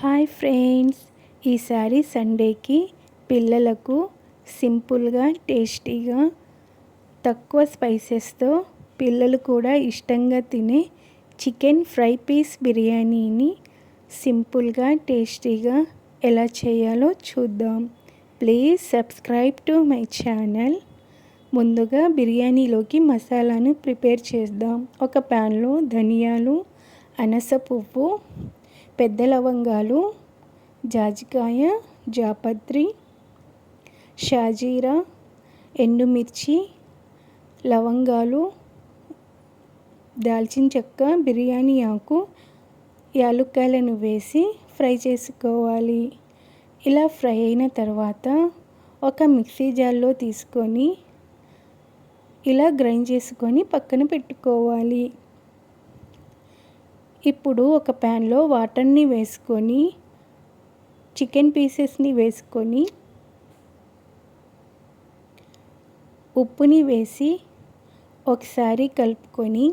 Hi friends, ఈసారి సండేకి పిల్లలకు సింపుల్గా టేస్టీగా తక్కువ స్పైసెస్తో పిల్లలు కూడా ఇష్టంగా తినే చికెన్ ఫ్రై పీస్ బిర్యానీని సింపుల్గా టేస్టీగా ఎలా చేయాలో చూద్దాం. Please subscribe to my channel. ముందుగా బిర్యానీలోకి మసాలాను ప్రిపేర్ చేద్దాం. ఒక ప్యాన్లో ధనియాలు, అనాస పువ్వు, పెద్ద లవంగాలు, జాజికాయ, జాపత్రి, షాజీరా, ఎండుమిర్చి, లవంగాలు, దాల్చిన చెక్క, బిర్యానీ ఆకు, యాలుక్కాయలను వేసి ఫ్రై చేసుకోవాలి. ఇలా ఫ్రై అయిన తర్వాత ఒక మిక్సీ జార్లో తీసుకొని ఇలా గ్రైండ్ చేసుకొని పక్కన పెట్టుకోవాలి. ఇప్పుడు ఒక ప్యాన్లో వాటర్ని వేసుకొని చికెన్ పీసెస్ని వేసుకొని ఉప్పుని వేసి ఒకసారి కలుపుకొని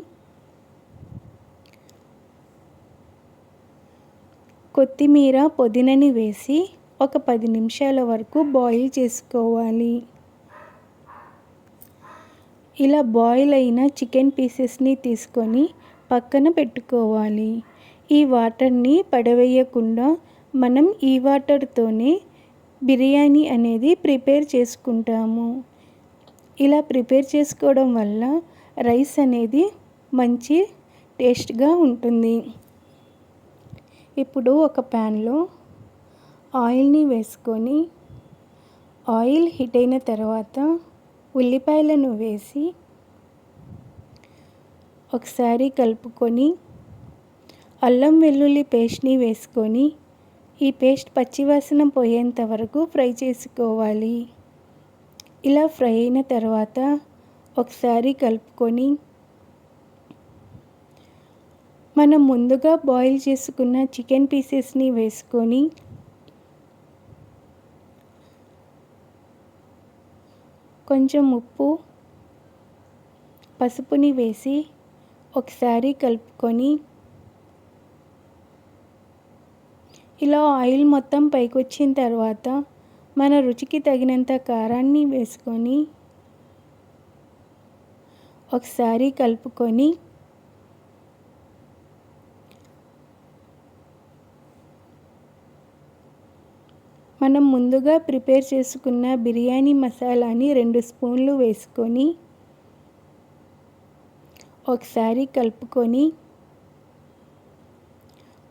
కొత్తిమీర, పుదీనాని వేసి ఒక 10 నిమిషాల వరకు బాయిల్ చేసుకోవాలి. ఇలా బాయిల్ అయిన చికెన్ పీసెస్ని తీసుకొని పక్కన పెట్టుకోవాలి. ఈ వాటర్ని పడవేయకుండా మనం ఈ వాటర్తోనే బిర్యానీ అనేది ప్రిపేర్ చేసుకుంటాము. ఇలా ప్రిపేర్ చేసుకోవడం వల్ల రైస్ అనేది మంచి టేస్ట్గా ఉంటుంది. ఇప్పుడు ఒక ప్యాన్లో ఆయిల్ని వేసుకొని ఆయిల్ హీట్ అయిన తర్వాత ఉల్లిపాయలను వేసి ఒకసారి కలుపుకొని అల్లం వెల్లుల్లి పేస్ట్ని వేసుకొని ఈ పేస్ట్ పచ్చివాసన పోయేంత వరకు ఫ్రై చేసుకోవాలి. ఇలా ఫ్రై అయిన తర్వాత ఒకసారి కలుపుకొని మనం ముందుగా బాయిల్ చేసుకున్న చికెన్ పీసెస్ని వేసుకొని కొంచెం ఉప్పు, పసుపుని వేసి ఒకసారి కలుపుకొని ఇలా ఆయిల్ మొత్తం పైకి వచ్చిన తర్వాత మన రుచికి తగినంత కారాన్ని వేసుకొని ఒకసారి కలుపుకొని మనం ముందుగా ప్రిపేర్ చేసుకున్న బిర్యానీ మసాలాని 2 స్పూన్లు వేసుకొని ఒకసారి కలుపుకొని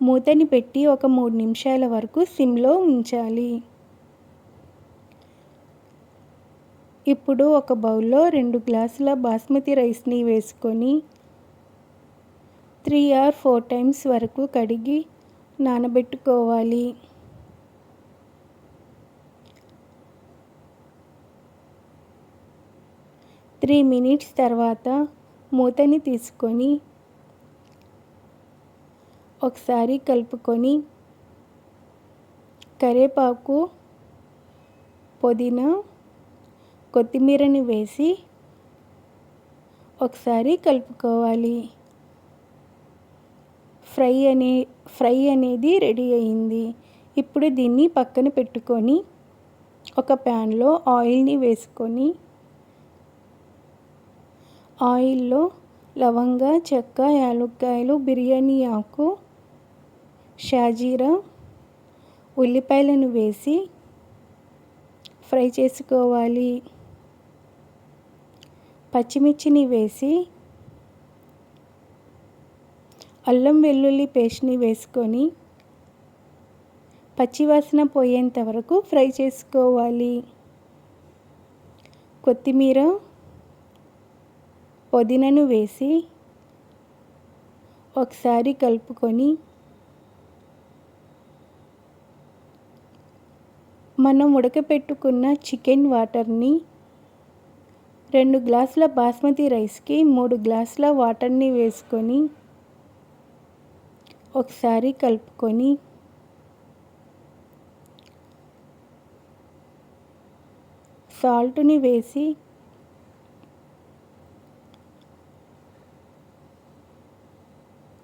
మూతని పెట్టి ఒక 3 నిమిషాల వరకు సిమ్లో ఉంచాలి. ఇప్పుడు ఒక బౌల్లో 2 గ్లాసుల బాస్మతి రైస్ని వేసుకొని 3 or 4 టైమ్స్ వరకు కడిగి నానబెట్టుకోవాలి. త్రీ మినిట్స్ తర్వాత మూతని తీసుకొని ఒకసారి కలుపుకొని కరివేపాకు, పుదీనా, కొత్తిమీరని వేసి ఒకసారి కలుపుకోవాలి. ఫ్రై అనేది రెడీ అయింది. ఇప్పుడు దీన్ని పక్కన పెట్టుకొని ఒక ప్యాన్లో ఆయిల్ని వేసుకొని ఆయిల్లో లవంగ, చెక్క, యాలుక్కాయలు, బిర్యానీ ఆకు, షాజీరా, ఉల్లిపాయలను వేసి ఫ్రై చేసుకోవాలి. పచ్చిమిర్చిని వేసి అల్లం వెల్లుల్లి పేస్ట్ని వేసుకొని పచ్చివాసన పోయేంత వరకు ఫ్రై చేసుకోవాలి. కొత్తిమీర, పుదీనాను వేసి ఒకసారి కలుపుకొని మనం ఉడకపెట్టుకున్న చికెన్ వాటర్ని 2 గ్లాసుల బాస్మతి రైస్కి 3 గ్లాసుల వాటర్ని వేసుకొని ఒకసారి కలుపుకొని సాల్ట్ని వేసి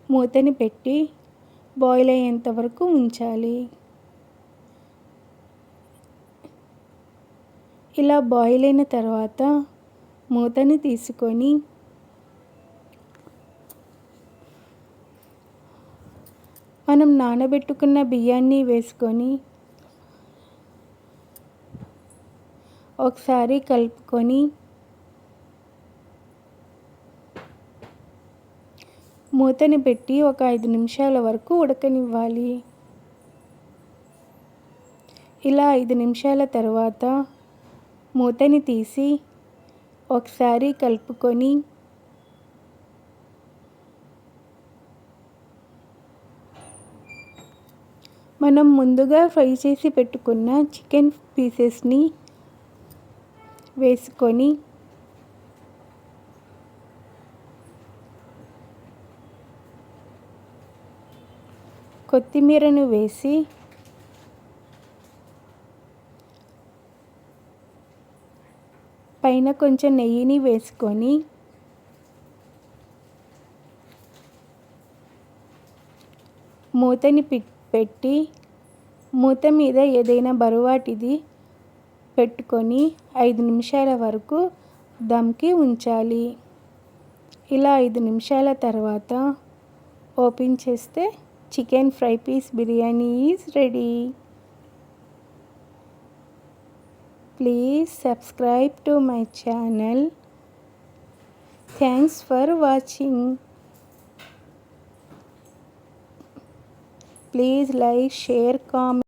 మూతని పెట్టి బాయిల్ అయ్యేంత వరకు ఉంచాలి. ఇలా బాయిల్ అయిన తర్వాత మూతని తీసుకొని మనం నానబెట్టుకున్న బియ్యాన్ని వేసుకొని ఒకసారి కలుపుకొని మూతని పెట్టి ఒక 5 నిమిషాల వరకు ఉడకనివ్వాలి. ఇలా 5 నిమిషాల తర్వాత మూతని తీసి ఒకసారి కలుపుకొని మనం ముందుగా ఫ్రై చేసి పెట్టుకున్న చికెన్ పీసెస్ని వేసుకొని కొత్తిమీరను వేసి పైన కొంచెం నెయ్యిని వేసుకొని మూతని పెట్టి మూత మీద ఏదైనా బరువాటిది పెట్టుకొని 5 నిమిషాల వరకు దమ్కి ఉంచాలి. ఇలా 5 నిమిషాల తర్వాత ఓపెన్ చేస్తే chicken fry piece biryani is ready. Please subscribe to my channel. Thanks for watching. Please like, share, comment.